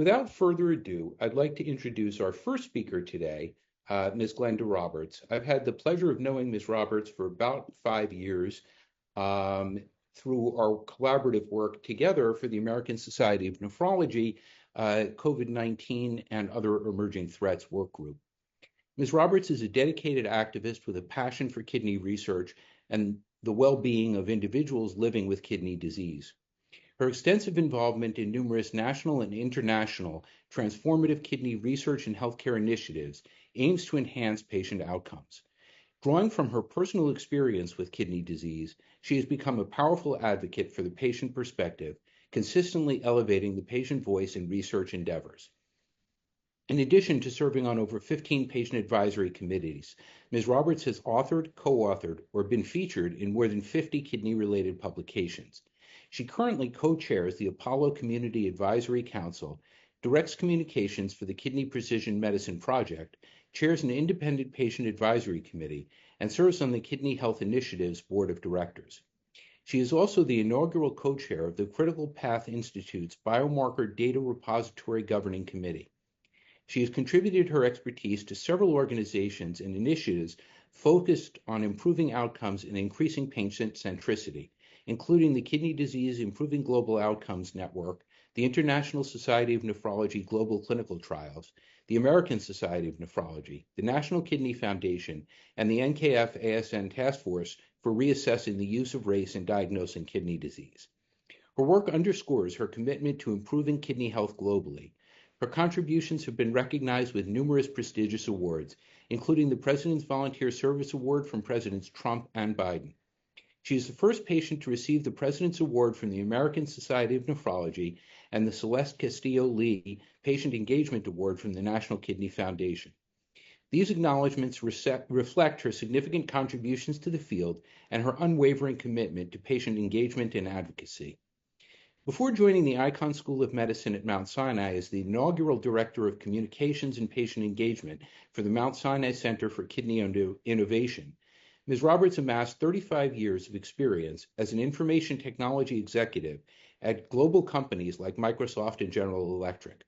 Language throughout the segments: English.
Without further ado, I'd like to introduce our first speaker today, Ms. Glenda Roberts. I've had the pleasure of knowing Ms. Roberts for about 5 years um, through our collaborative work together for the American Society of Nephrology, COVID-19 and other emerging threats work group. Ms. Roberts is a dedicated activist with a passion for kidney research and the well-being of individuals living with kidney disease. Her extensive involvement in numerous national and international transformative kidney research and healthcare initiatives aims to enhance patient outcomes. Drawing from her personal experience with kidney disease, she has become a powerful advocate for the patient perspective, consistently elevating the patient voice in research endeavors. In addition to serving on over 15 patient advisory committees, Ms. Roberts has authored, co-authored, or been featured in more than 50 kidney-related publications. She currently co-chairs the Apollo Community Advisory Council, directs communications for the Kidney Precision Medicine Project, chairs an independent patient advisory committee, and serves on the Kidney Health Initiative's board of directors. She is also the inaugural co-chair of the Critical Path Institute's Biomarker Data Repository Governing Committee. She has contributed her expertise to several organizations and initiatives focused on improving outcomes and increasing patient centricity, including the Kidney Disease Improving Global Outcomes Network, the International Society of Nephrology Global Clinical Trials, the American Society of Nephrology, the National Kidney Foundation, and the NKF-ASN Task Force for reassessing the use of race in diagnosing kidney disease. Her work underscores her commitment to improving kidney health globally. Her contributions have been recognized with numerous prestigious awards, including the President's Volunteer Service Award from Presidents Trump and Biden. She is the first patient to receive the President's Award from the American Society of Nephrology and the Celeste Castillo-Lee Patient Engagement Award from the National Kidney Foundation. These acknowledgments reflect her significant contributions to the field and her unwavering commitment to patient engagement and advocacy. Before joining the Icahn School of Medicine at Mount Sinai as the inaugural Director of Communications and Patient Engagement for the Mount Sinai Center for Kidney Innovation, Ms. Roberts amassed 35 years of experience as an information technology executive at global companies like Microsoft and General Electric.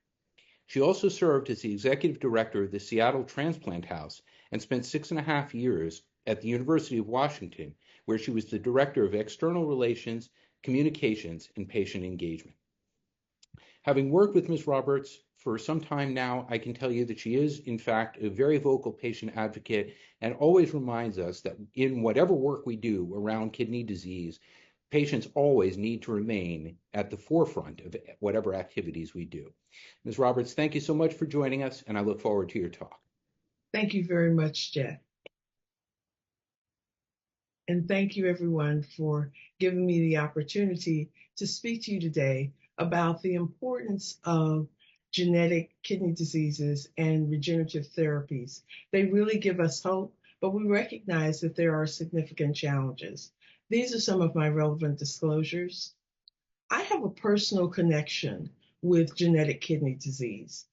She also served as the Executive Director of the Seattle Transplant House and spent 6.5 years at the University of Washington, where she was the Director of External Relations, Communications, and Patient Engagement. Having worked with Ms. Roberts for some time now, I can tell you that she is, in fact, a very vocal patient advocate and always reminds us that in whatever work we do around kidney disease, patients always need to remain at the forefront of whatever activities we do. Ms. Roberts, thank you so much for joining us, and I look forward to your talk. Thank you very much, Jeff. And thank you, everyone, for giving me the opportunity to speak to you today about the importance of genetic kidney diseases and regenerative therapies. They really give us hope, but we recognize that there are significant challenges. These are some of my relevant disclosures. I have a personal connection with genetic kidney disease.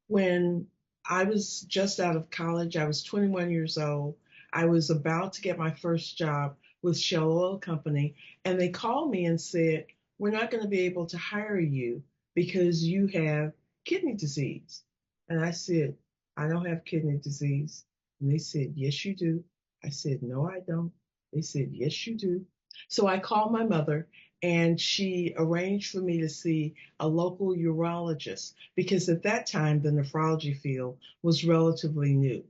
When I was just out of college, I was 21 years old. I was about to get my first job with Shell Oil Company, and they called me and said, "We're not going to be able to hire you because you have kidney disease." And I said, "I don't have kidney disease." And they said, "Yes, you do." I said, "No, I don't." They said, "Yes, you do." So I called my mother, and she arranged for me to see a local urologist because at that time the nephrology field was relatively new.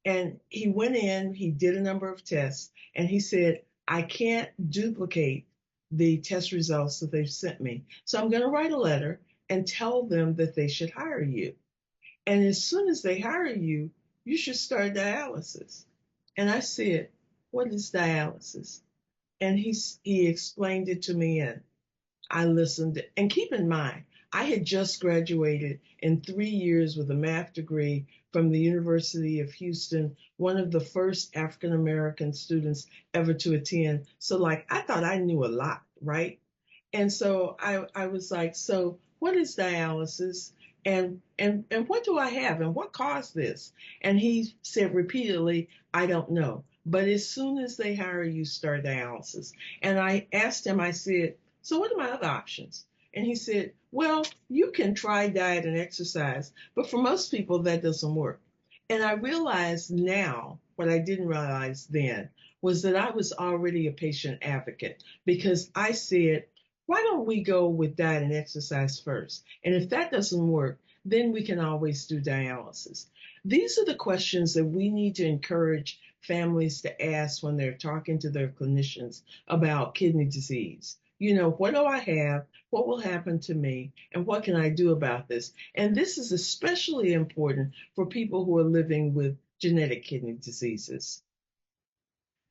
And he went in, he did a number of tests, and he said, "I can't duplicate the test results that they've sent me. So I'm going to write a letter and tell them that they should hire you. And as soon as they hire you, you should start dialysis." And I said, "What is dialysis?" And he explained it to me, and I listened. And keep in mind, I had just graduated in 3 years with a math degree from the University of Houston, one of the first African American students ever to attend. So I thought I knew a lot, right? And so I was like, "So what is dialysis? And what do I have? And what caused this?" And he said repeatedly, "I don't know. But as soon as they hire you, start dialysis." And I asked him, I said, "So what are my other options?" And he said, well, you can try diet and exercise, but for most people, that doesn't work. And I realize now what I didn't realize then was that I was already a patient advocate because I said, why don't we go with diet and exercise first? And if that doesn't work, then we can always do dialysis. These are the questions that we need to encourage families to ask when they're talking to their clinicians about kidney disease. You know, what do I have? What will happen to me? And what can I do about this? And this is especially important for people who are living with genetic kidney diseases.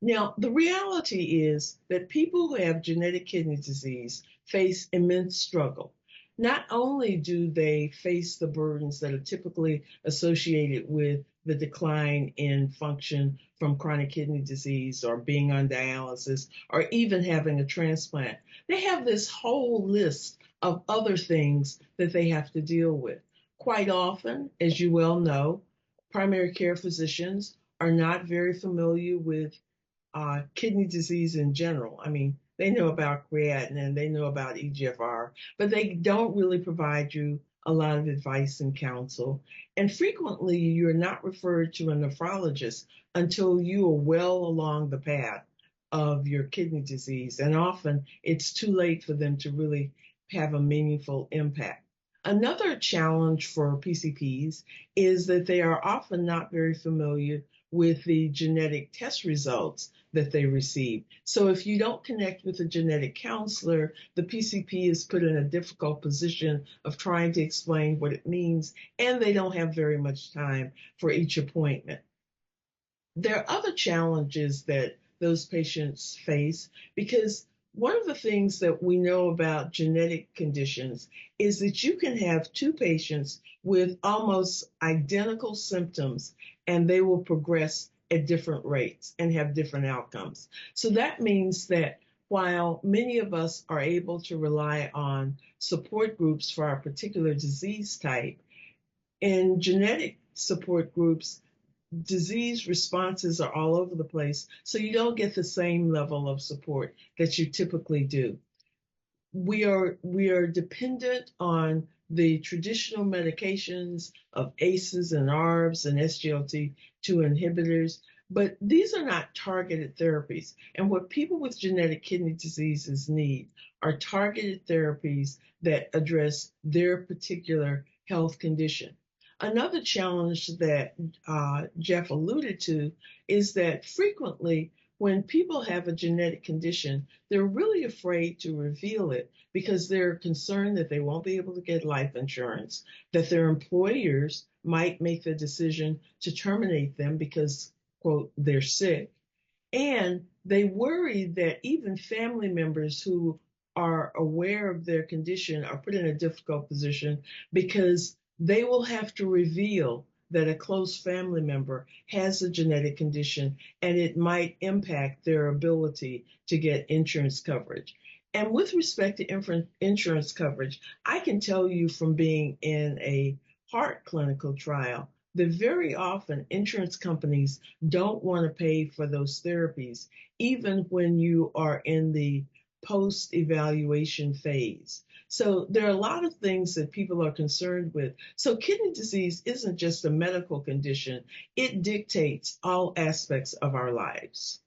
Now, the reality is that people who have genetic kidney disease face immense struggle. Not only do they face the burdens that are typically associated with the decline in function from chronic kidney disease or being on dialysis or even having a transplant, they have this whole list of other things that they have to deal with. Quite often, as you well know, primary care physicians are not very familiar with kidney disease in general. I mean, they know about creatinine, they know about EGFR, but they don't really provide you a lot of advice and counsel. And frequently, you're not referred to a nephrologist until you are well along the path of your kidney disease. And often it's too late for them to really have a meaningful impact. Another challenge for PCPs is that they are often not very familiar with the genetic test results that they receive. So if you don't connect with a genetic counselor, the PCP is put in a difficult position of trying to explain what it means, and they don't have very much time for each appointment. There are other challenges that those patients face because one of the things that we know about genetic conditions is that you can have two patients with almost identical symptoms and they will progress at different rates and have different outcomes. So that means that while many of us are able to rely on support groups for our particular disease type, in genetic support groups, disease responses are all over the place, so you don't get the same level of support that you typically do. We are dependent on the traditional medications of ACEs and ARBs and SGLT2 inhibitors, but these are not targeted therapies. And what people with genetic kidney diseases need are targeted therapies that address their particular health condition. Another challenge that Jeff alluded to is that frequently when people have a genetic condition, they're really afraid to reveal it because they're concerned that they won't be able to get life insurance, that their employers might make the decision to terminate them because, quote, they're sick. And they worry that even family members who are aware of their condition are put in a difficult position because they will have to reveal that a close family member has a genetic condition and it might impact their ability to get insurance coverage. And with respect to insurance coverage, I can tell you from being in a heart clinical trial that very often insurance companies don't want to pay for those therapies, even when you are in the post evaluation phase. So there are a lot of things that people are concerned with. So kidney disease isn't just a medical condition, it dictates all aspects of our lives.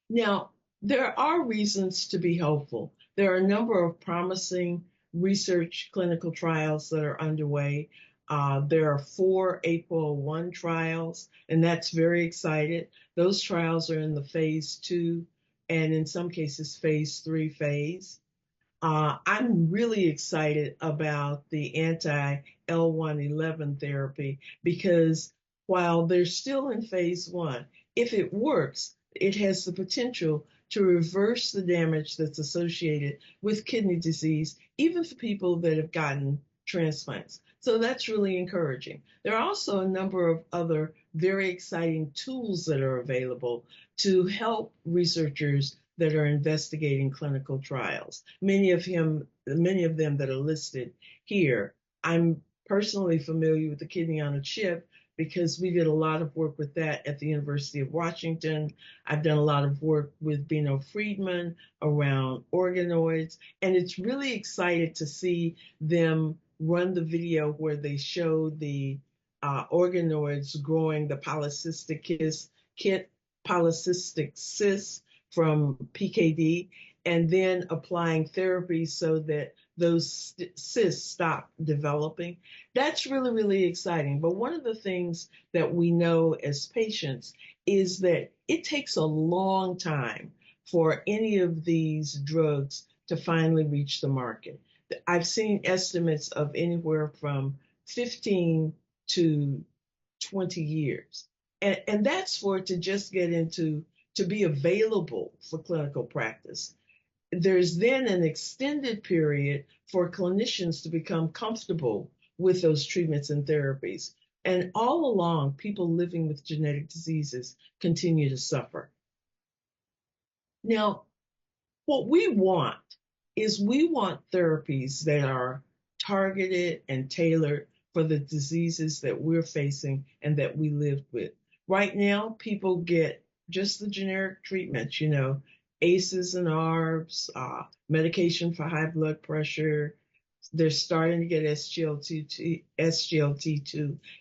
Now, there are reasons to be hopeful. There are a number of promising research clinical trials that are underway. There are 4 APOL1 trials, and that's very exciting. Those trials are in the phase 2 and in some cases phase 3 phase. I'm really excited about the anti-L111 therapy because while they're still in phase 1, if it works, it has the potential to reverse the damage that's associated with kidney disease, even for people that have gotten transplants. So that's really encouraging. There are also a number of other very exciting tools that are available to help researchers that are investigating clinical trials. Many of them that are listed here. I'm personally familiar with the kidney on a chip because we did a lot of work with that at the University of Washington. I've done a lot of work with Bino Friedman around organoids, and it's really excited to see them run the video where they show the organoids growing the kit polycystic cyst from PKD, and then applying therapy so that those cysts stop developing. That's really, really exciting. But one of the things that we know as patients is that it takes a long time for any of these drugs to finally reach the market. I've seen estimates of anywhere from 15 to 20 years. And that's for it to just get into to be available for clinical practice. There's then an extended period for clinicians to become comfortable with those treatments and therapies. And all along, people living with genetic diseases continue to suffer. Now, what we want is we want therapies that are targeted and tailored for the diseases that we're facing and that we live with. Right now, people get just the generic treatments, ACEs and ARBs, medication for high blood pressure. They're starting to get SGLT2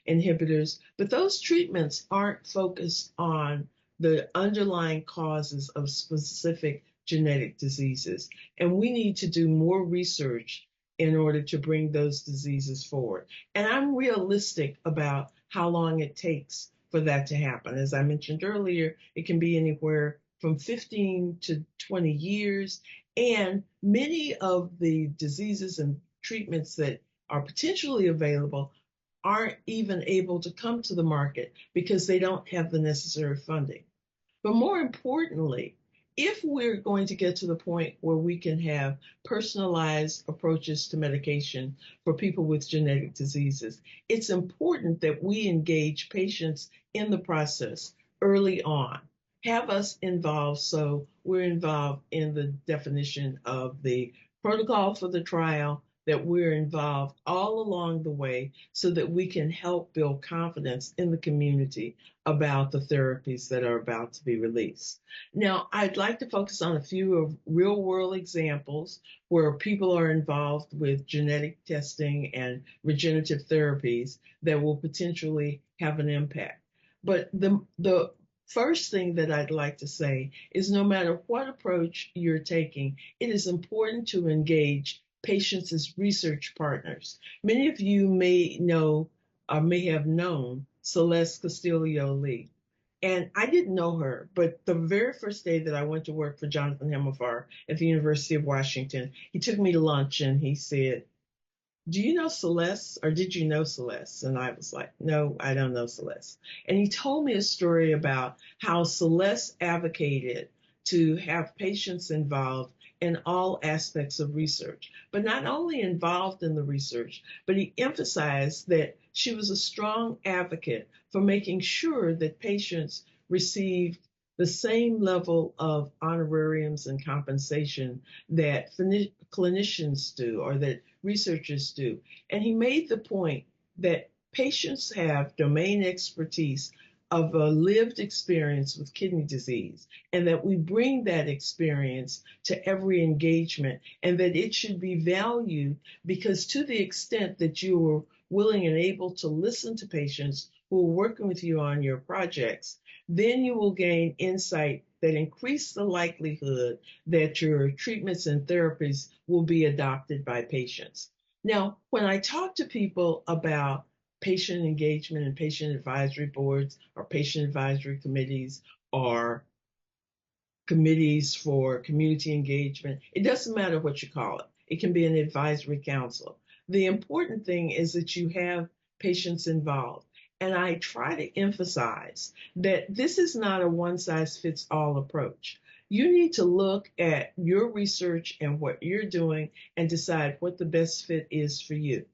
inhibitors, but those treatments aren't focused on the underlying causes of specific genetic diseases. And we need to do more research in order to bring those diseases forward. And I'm realistic about how long it takes for that to happen. As I mentioned earlier, it can be anywhere from 15 to 20 years. And many of the diseases and treatments that are potentially available aren't even able to come to the market because they don't have the necessary funding. But more importantly, if we're going to get to the point where we can have personalized approaches to medication for people with genetic diseases, it's important that we engage patients in the process early on. Have us involved so we're involved in the definition of the protocol for the trial, that we're involved all along the way so that we can help build confidence in the community about the therapies that are about to be released. Now, I'd like to focus on a few of real world examples where people are involved with genetic testing and regenerative therapies that will potentially have an impact. But the first thing that I'd like to say is no matter what approach you're taking, it is important to engage patients as research partners. Many of you may know or may have known Celeste Castillo-Lee. And I didn't know her, but the very first day that I went to work for Jonathan Himmelfarb at the University of Washington, he took me to lunch and he said, "Do you know Celeste, or did you know Celeste?" And I was like, "No, I don't know Celeste." And he told me a story about how Celeste advocated to have patients involved in all aspects of research, but not only involved in the research, but he emphasized that she was a strong advocate for making sure that patients received the same level of honorariums and compensation that clinicians do or that researchers do. And he made the point that patients have domain expertise of a lived experience with kidney disease, and that we bring that experience to every engagement, and that it should be valued because to the extent that you are willing and able to listen to patients who are working with you on your projects, then you will gain insight that increase the likelihood that your treatments and therapies will be adopted by patients. Now, when I talk to people about patient engagement and patient advisory boards or patient advisory committees or committees for community engagement, it doesn't matter what you call it. It can be an advisory council. The important thing is that you have patients involved. And I try to emphasize that this is not a one size fits all approach. You need to look at your research and what you're doing and decide what the best fit is for you.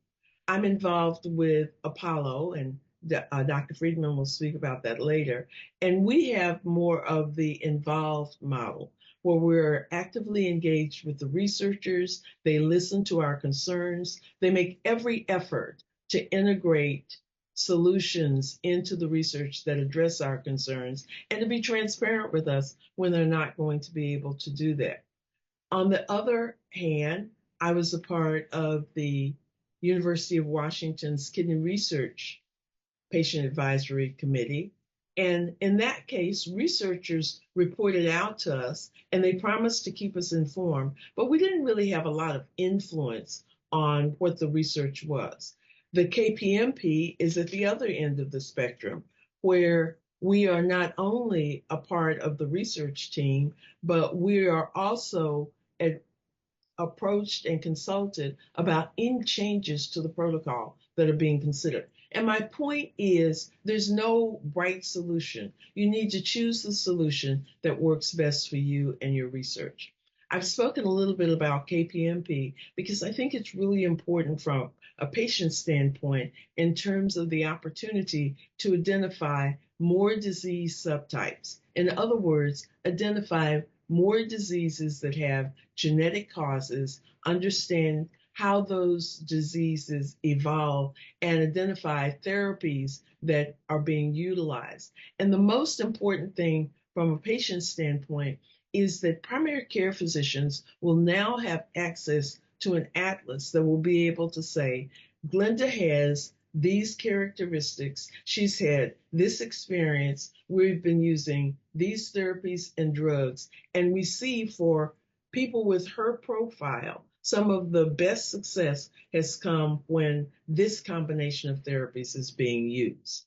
I'm involved with Apollo, and Dr. Friedman will speak about that later. And we have more of the involved model where we're actively engaged with the researchers. They listen to our concerns. They make every effort to integrate solutions into the research that address our concerns and to be transparent with us when they're not going to be able to do that. On the other hand, I was a part of the University of Washington's Kidney Research Patient Advisory Committee. And in that case, researchers reported out to us and they promised to keep us informed, but we didn't really have a lot of influence on what the research was. The KPMP is at the other end of the spectrum, where we are not only a part of the research team, but we are also approached and consulted about any changes to the protocol that are being considered. And my point is there's no right solution. You need to choose the solution that works best for you and your research. I've spoken a little bit about KPMP because I think it's really important from a patient standpoint in terms of the opportunity to identify more disease subtypes. In other words, identify more diseases that have genetic causes, understand how those diseases evolve, and identify therapies that are being utilized. And the most important thing from a patient standpoint is that primary care physicians will now have access to an atlas that will be able to say, Glenda has these characteristics, she's had this experience, we've been using these therapies and drugs, and we see for people with her profile, some of the best success has come when this combination of therapies is being used.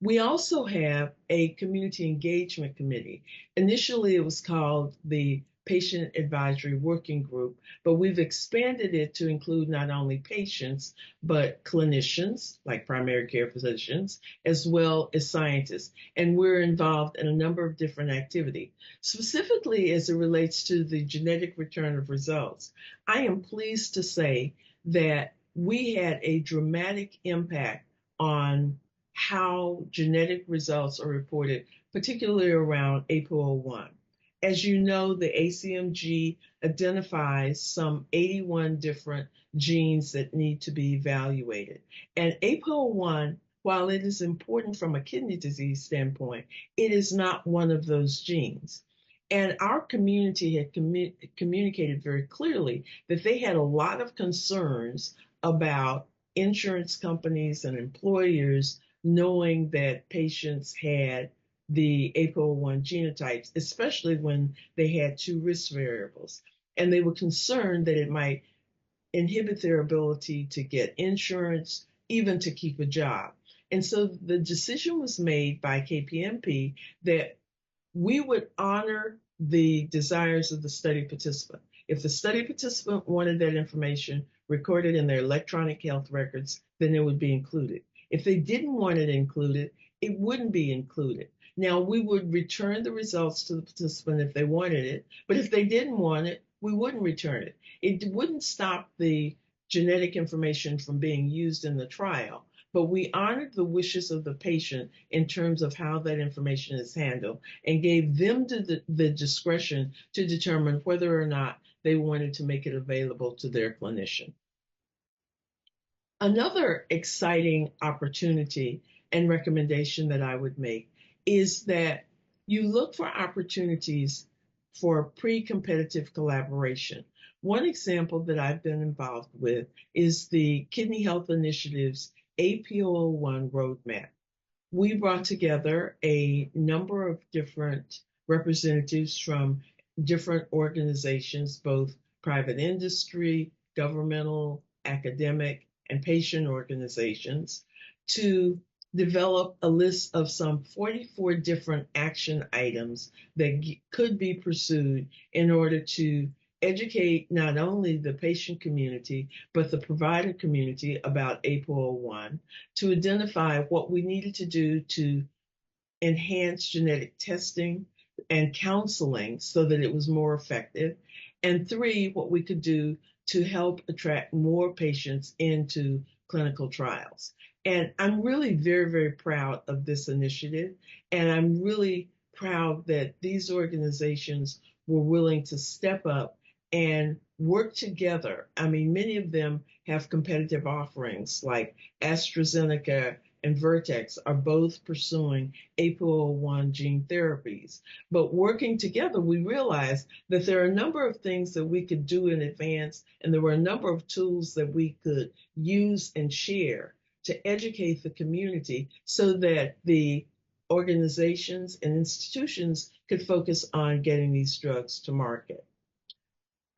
We also have a community engagement committee. Initially, it was called the Patient Advisory Working Group, but we've expanded it to include not only patients, but clinicians, like primary care physicians, as well as scientists. And we're involved in a number of different activities. Specifically, as it relates to the genetic return of results, I am pleased to say that we had a dramatic impact on how genetic results are reported, particularly around APOL1. As you know, the ACMG identifies some 81 different genes that need to be evaluated. And APOL1, while it is important from a kidney disease standpoint, it is not one of those genes. And our community had communicated very clearly that they had a lot of concerns about insurance companies and employers knowing that patients had the APOL1 genotypes, especially when they had two risk variables. And they were concerned that it might inhibit their ability to get insurance, even to keep a job. And so the decision was made by KPMP that we would honor the desires of the study participant. If the study participant wanted that information recorded in their electronic health records, then it would be included. If they didn't want it included, it wouldn't be included. Now, we would return the results to the participant if they wanted it, but if they didn't want it, we wouldn't return it. It wouldn't stop the genetic information from being used in the trial, but we honored the wishes of the patient in terms of how that information is handled and gave them the discretion to determine whether or not they wanted to make it available to their clinician. Another exciting opportunity and recommendation that I would make is that you look for opportunities for pre-competitive collaboration. One example that I've been involved with is the Kidney Health Initiative's APOL1 roadmap. We brought together a number of different representatives from different organizations, both private industry, governmental, academic, and patient organizations, to develop a list of some 44 different action items that could be pursued in order to educate not only the patient community, but the provider community about APOL1, to identify what we needed to do to enhance genetic testing and counseling so that it was more effective, and three, what we could do to help attract more patients into clinical trials. And I'm really very, very proud of this initiative. And I'm really proud that these organizations were willing to step up and work together. I mean, many of them have competitive offerings like AstraZeneca and Vertex are both pursuing APOL1 gene therapies. But working together, we realized that there are a number of things that we could do in advance, and there were a number of tools that we could use and share to educate the community so that the organizations and institutions could focus on getting these drugs to market.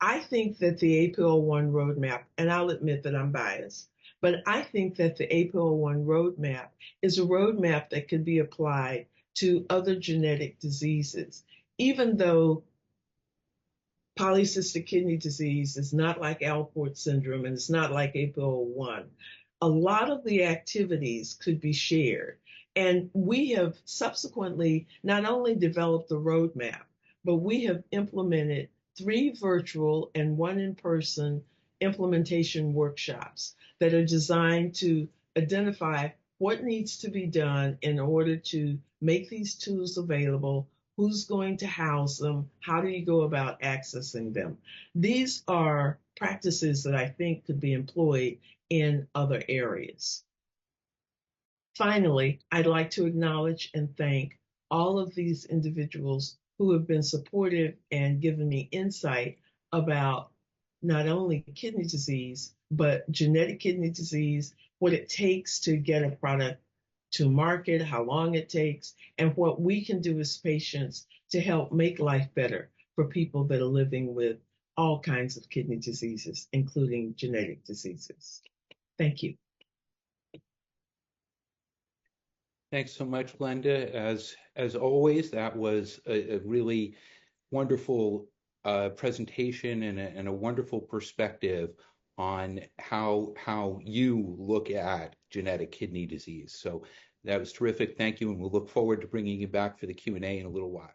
I think that the APOL1 roadmap, and I'll admit that I'm biased, but I think that the APOL1 roadmap is a roadmap that could be applied to other genetic diseases, even though polycystic kidney disease is not like Alport syndrome and it's not like APOL1. A lot of the activities could be shared. And we have subsequently not only developed the roadmap, but we have implemented 3 virtual and 1 in-person implementation workshops that are designed to identify what needs to be done in order to make these tools available, who's going to house them, how do you go about accessing them. These are practices that I think could be employed in other areas. Finally, I'd like to acknowledge and thank all of these individuals who have been supportive and given me insight about not only kidney disease, but genetic kidney disease, what it takes to get a product to market, how long it takes, and what we can do as patients to help make life better for people that are living with all kinds of kidney diseases, including genetic diseases. Thank you. Thanks so much, Glenda. As always, that was a really wonderful presentation and a wonderful perspective on how you look at genetic kidney disease. So that was terrific. Thank you, and we'll look forward to bringing you back for the Q&A in a little while.